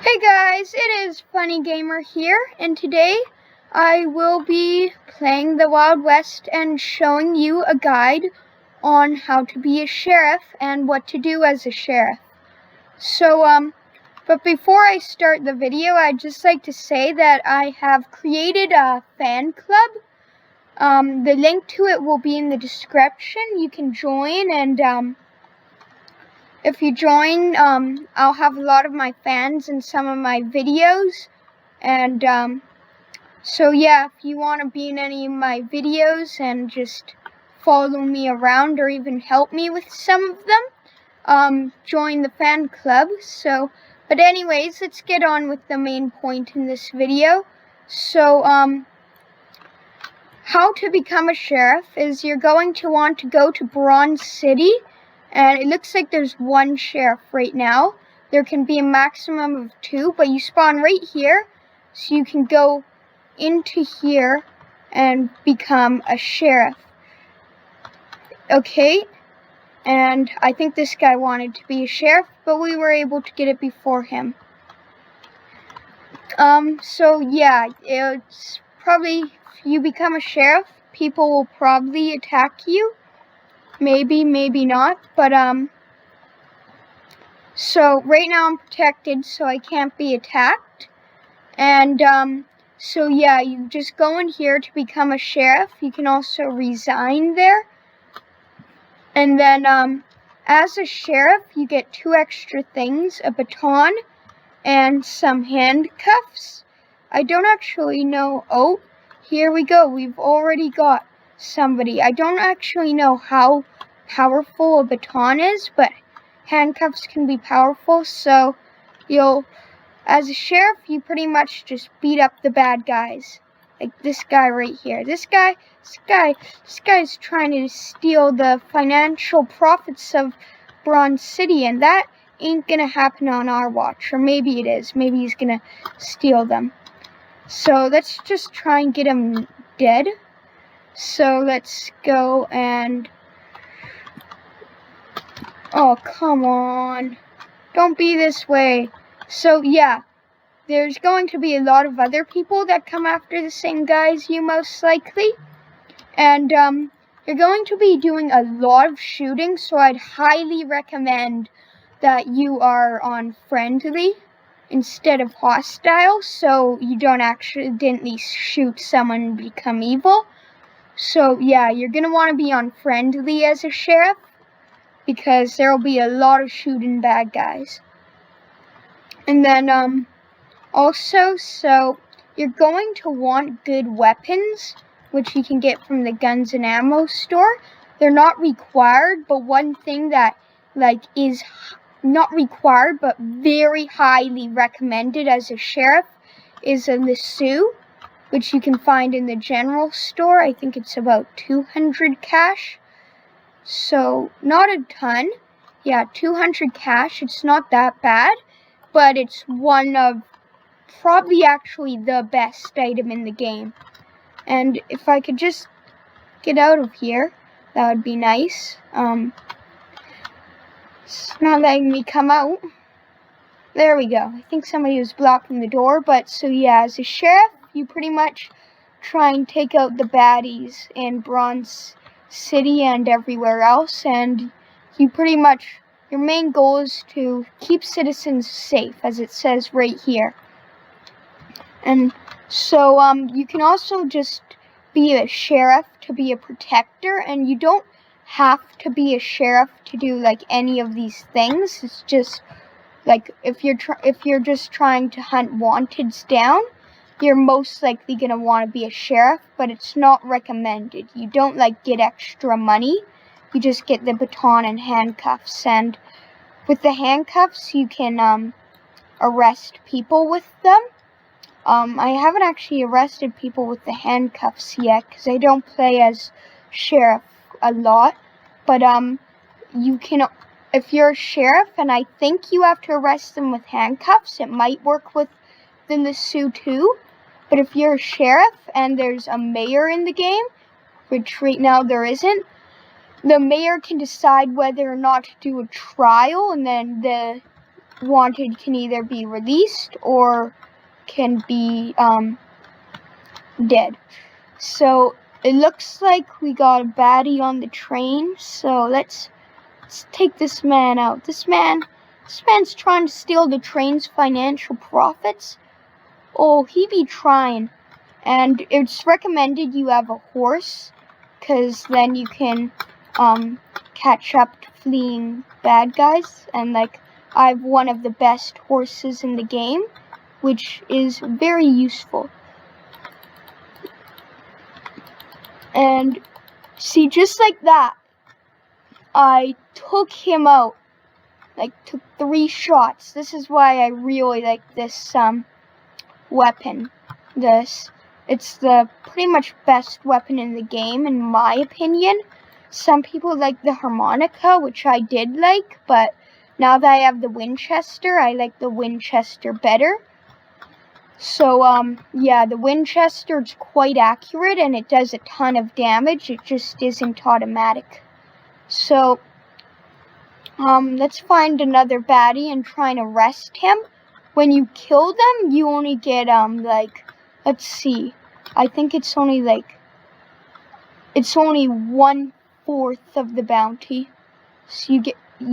Hey guys, it is Funny Gamer here, and today I will be playing the Wild West and showing you a guide on how to be a sheriff and what to do as a sheriff. But before I start the video, I'd just like to say that I have created a fan club. The link to it will be in the description. You can join, and if you join, I'll have a lot of my fans in some of my videos. And so yeah, if you want to be in any of my videos and just follow me around or even help me with some of them, join the fan club. But anyways, let's get on with the main point in this video. So how to become a sheriff is you're going to want to go to Bronze City. And it looks like there's one sheriff right now. There can be a maximum of 2, but you spawn right here. So you can go into here and become a sheriff. Okay, and I think this guy wanted to be a sheriff, but we were able to get it before him. So yeah, it's probably, if you become a sheriff, people will probably attack you. Maybe, maybe not, but so right now I'm protected, so I can't be attacked. And so yeah, you just go in here to become a sheriff. You can also resign there. And then as a sheriff, you get 2 extra things, a baton and some handcuffs. I don't actually know. Oh, here we go. We've already got somebody. I don't actually know how powerful a baton is, but handcuffs can be powerful. So as a sheriff, you pretty much just beat up the bad guys. Like this guy right here. This guy's trying to steal the financial profits of Bronze City, and that ain't gonna happen on our watch. Or maybe it is. Maybe he's gonna steal them. So let's just try and get him dead. So let's go and... Oh, come on. Don't be this way. So, yeah. There's going to be a lot of other people that come after the same guy as you, most likely. And, you're going to be doing a lot of shooting, so I'd highly recommend that you are on friendly instead of hostile, so you don't accidentally shoot someone and become evil. So, yeah, you're going to want to be on friendly as a sheriff, because there will be a lot of shooting bad guys. And then, also, so you're going to want good weapons, which you can get from the guns and ammo store. They're not required, but one thing that, is not required, but very highly recommended as a sheriff is a lasso, which you can find in the general store. I think it's about 200 cash. So, not a ton. Yeah, 200 cash. It's not that bad, but it's one of probably actually the best item in the game. And if I could just get out of here, that would be nice. It's not letting me come out. There we go. I think somebody was blocking the door, but so yeah, as a sheriff, you pretty much try and take out the baddies in Bronze City and everywhere else, and you pretty much, your main goal is to keep citizens safe, as it says right here. And so you can also just be a sheriff to be a protector, and you don't have to be a sheriff to do any of these things. It's just if you're just trying to hunt wanteds down, you're most likely going to want to be a sheriff, but it's not recommended. You don't get extra money. You just get the baton and handcuffs, and with the handcuffs you can arrest people with them. I haven't actually arrested people with the handcuffs yet, because I don't play as sheriff a lot, but you can, if you're a sheriff, and I think you have to arrest them with handcuffs, it might work with the lasso too. But if you're a sheriff and there's a mayor in the game, which right now there isn't, the mayor can decide whether or not to do a trial, and then wanted can either be released or can be dead. So it looks like we got a baddie on the train. So let's take this man out. This man's trying to steal the train's financial profits. Oh, he be trying. And it's recommended you have a horse, because then you can catch up to fleeing bad guys. And like, I have one of the best horses in the game, which is very useful. And see, just like that, I took him out. Like, took 3 shots. This is why I really like this weapon. It's the pretty much best weapon in the game, in my opinion. Some people like the harmonica, which I did like, but now that I have the Winchester, I like the Winchester better. So, yeah, the Winchester is quite accurate, and it does a ton of damage. It just isn't automatic. So, let's find another baddie and try and arrest him. When you kill them, you only get, like, let's see. I think it's only 1/4 of the bounty. So you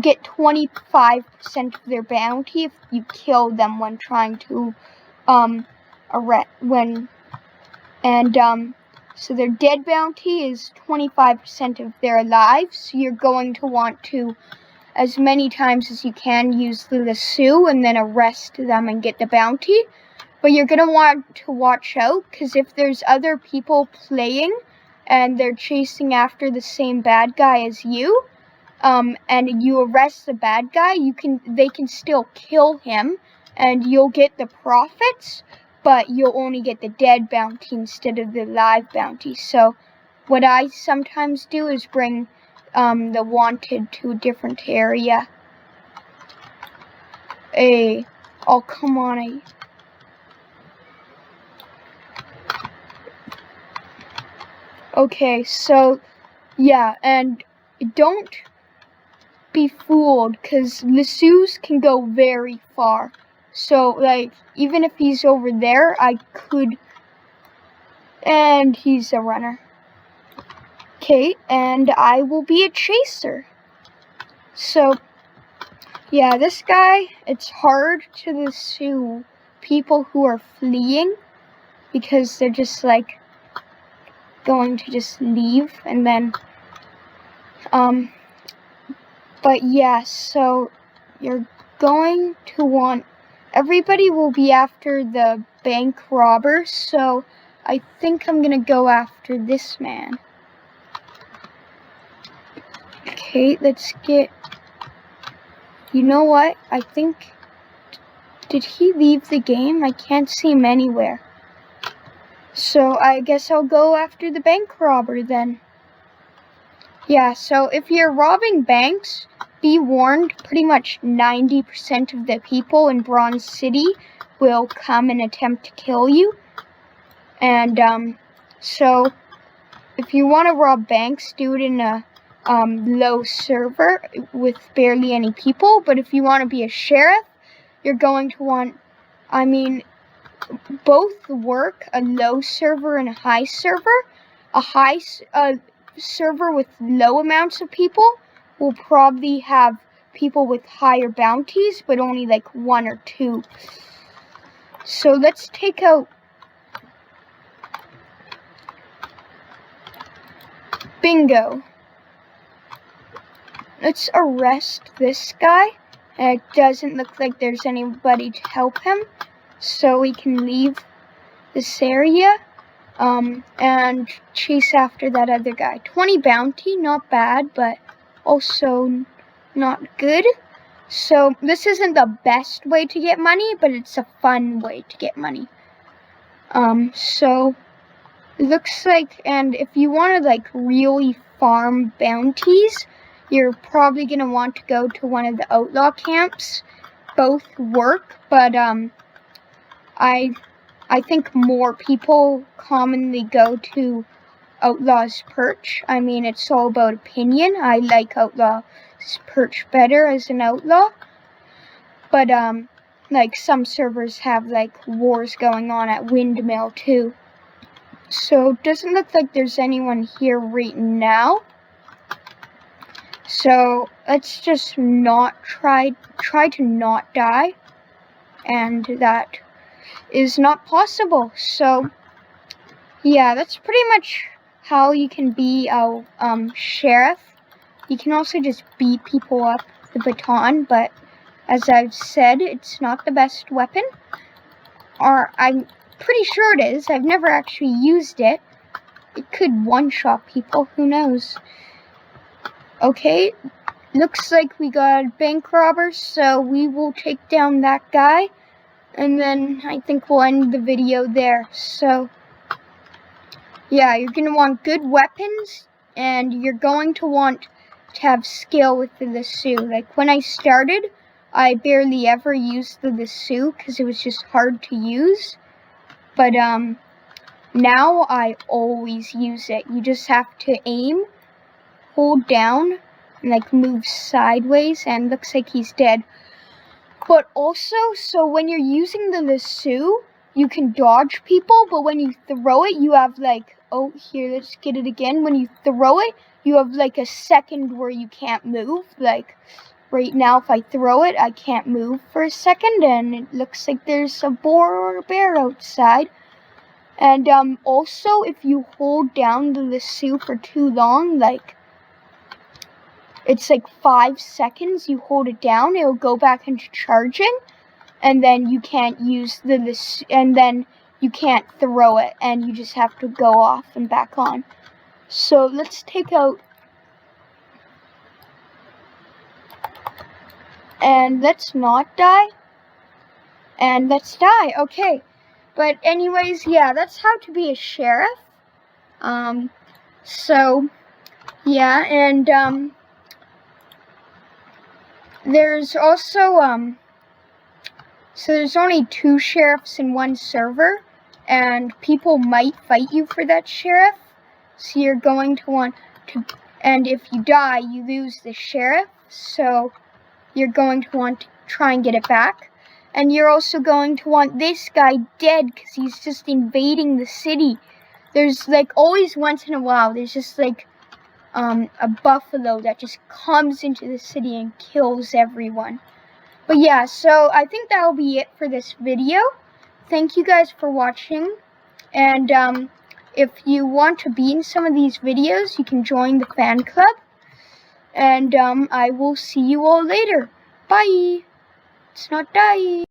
get 25% of their bounty if you kill them when trying to, so their dead bounty is 25% of their alive. So you're going to want to, as many times as you can, use the lasso and then arrest them and get the bounty. But you're going to want to watch out, because if there's other people playing and they're chasing after the same bad guy as you, and you arrest the bad guy, they can still kill him and you'll get the profits, but you'll only get the dead bounty instead of the live bounty. So what I sometimes do is bring the wanted to a different area. Oh, come on. Okay, so, yeah, and don't be fooled, because lassos can go very far. So, like, even if he's over there, I could, and he's a runner. Okay, and I will be a chaser. So, yeah, this guy, it's hard to lasso people who are fleeing, because they're just, like, going to just leave, and then but yeah, so you're going to want, everybody will be after the bank robber, so I think I'm gonna go after this man. Okay, let's get, you know what, I think, did he leave the game? I can't see him anywhere. So I guess I'll go after the bank robber then. Yeah, so if you're robbing banks, be warned, pretty much 90% of the people in Bronze City will come and attempt to kill you. And so if you want to rob banks, do it in a low server with barely any people. But if you want to be a sheriff, you're going to want, both work, a low server and a high server. A high server with low amounts of people will probably have people with higher bounties, but only like 1 or 2. So let's take out Bingo. Let's arrest this guy. And it doesn't look like there's anybody to help him, so we can leave this area and chase after that other guy. 20 bounty, not bad, but also not good. So this isn't the best way to get money, but it's a fun way to get money. So it looks like, and if you want to like really farm bounties, you're probably going to want to go to one of the outlaw camps. Both work, but I think more people commonly go to Outlaw's Perch. I mean, it's all about opinion. I like Outlaw's Perch better as an outlaw. But, like, some servers have, like, wars going on at Windmill, too. So, it doesn't look like there's anyone here right now. So, let's just not try to not die. And that is not possible. So, yeah, that's pretty much how you can be a sheriff. You can also just beat people up with the baton, but as I've said, it's not the best weapon. Or I'm pretty sure it is. I've never actually used it. It could one-shot people, who knows. Okay, looks like we got bank robbers, so we will take down that guy. And then I think we'll end the video there. So, yeah, you're going to want good weapons, and you're going to want to have skill with the lasso. Like, when I started, I barely ever used the lasso because it was just hard to use. But, now I always use it. You just have to aim, hold down, and, like, move sideways, and looks like he's dead. But also, so when you're using the lasso, you can dodge people, but when you throw it, you have like, oh, here, let's get it again. When you throw it, you have like a second where you can't move. Like, right now, if I throw it, I can't move for a second, and it looks like there's a boar or a bear outside. And also, if you hold down the lasso for too long, like, it's like 5 seconds, you hold it down, it'll go back into charging, and then you can't use and then you can't throw it, and you just have to go off and back on. So let's take out, and let's not die, and let's die, okay. But anyways, yeah, that's how to be a sheriff. So, yeah, and, there's also, so there's only 2 sheriffs in one server, and people might fight you for that sheriff, so you're going to want to, and if you die, you lose the sheriff, so you're going to want to try and get it back, and you're also going to want this guy dead, because he's just invading the city. There's, like, always once in a while, there's just, like, a buffalo that just comes into the city and kills everyone. But yeah, so I think that'll be it for this video. Thank you guys for watching. And if you want to be in some of these videos, you can join the fan club. And I will see you all later. Bye. Let's not die.